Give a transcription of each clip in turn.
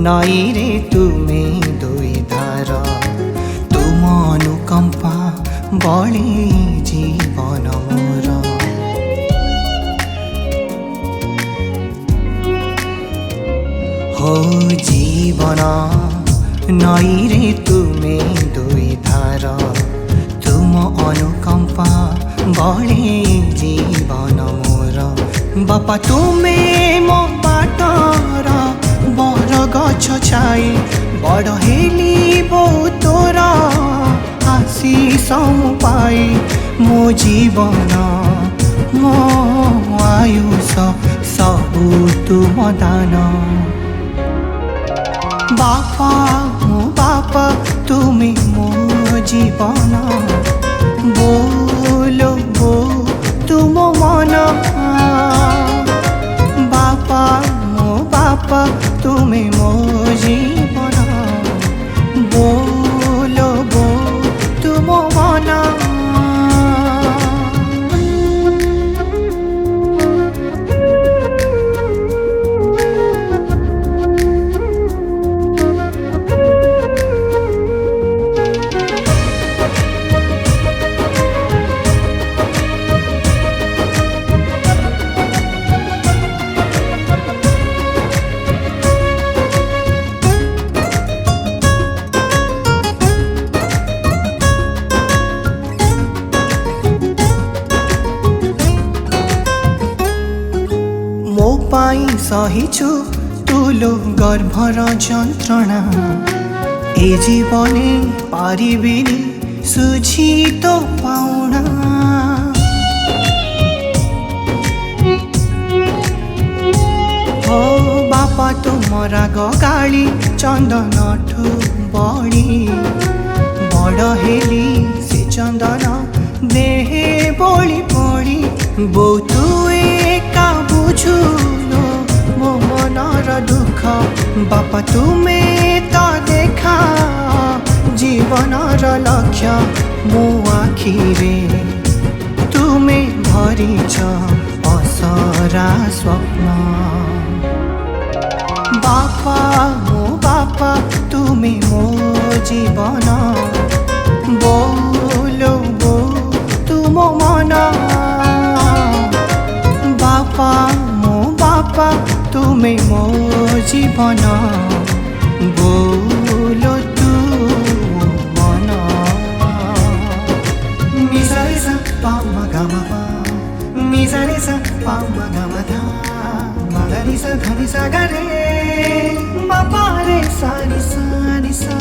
नई रे तुमे दुई धार तुम अनुकंपा बळे जीवन मोर हो जीवन नई रे तुमे दुई धार तुम अनुकंपा बळे जीवन मोर बापा तुमे मो बाटर बर गछ छाई बड़ हेली बो तोर आशीष पाई मो जीवन मो आयुष सबु तुम दान बापा तुमे मो जीवन बोलो बो तुम मन बापा तुमे मो जीवन बोलो बो तुम मन मो पाई सहिछु तुलो गर्भर जंत्रणा ए जीवने पारिबिनी सुझी तो पाउना हो बापा तुमरा गाली चंदन ठू बड़ी बड़ हेली से चंदन देहे बोली पड़ी बो तू एका बुझुलो मो मनर दुख बापा तुमे तो देखा जीवनर लक्ष्य मो आखिरे तुमे भरिछ असरा स्वप्न बापा तुमे मो जीवन बोलो बो तुम मन बापा तुमे मो जीवन बोलो तू मन निसारे सा पा मा गा मा पा निसारे सा पा मा गा मा धा मा गा रि सा धा रि सा गा रे मा पा रे सा रि सा रि सा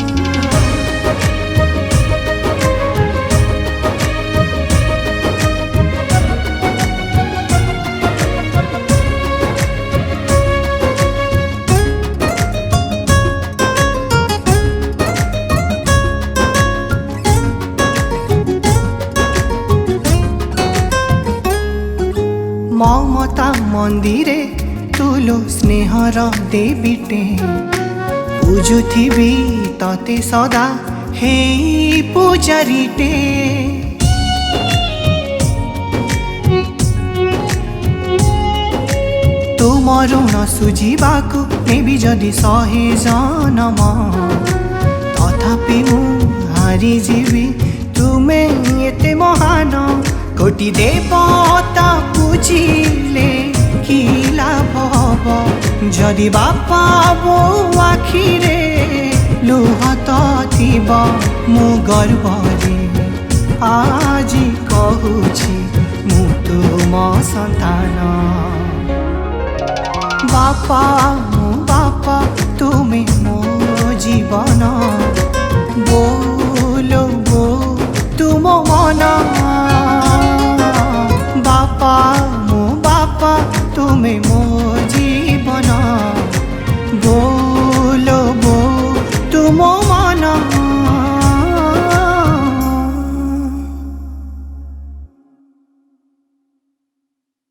ममता मंदिरे तुलो स्नेहर देवीटे पूजुथिबी तते सदा हे पूजारीटे तुम ऋण सुझिबाकु नेबी जदि सहे जनम तथापि मु हारी जीवी तुमे एते महान कोटि देवता पूजिले कि लाभ हब जदि बापा बो आखिरे लुह तो थिब मु गर्वरे आज कहूछि मु तुम संतान बापा तुमे मो जीवन बोलो बो तुम मन बापा तुमे मो जीवन बोलो बो तुम मन।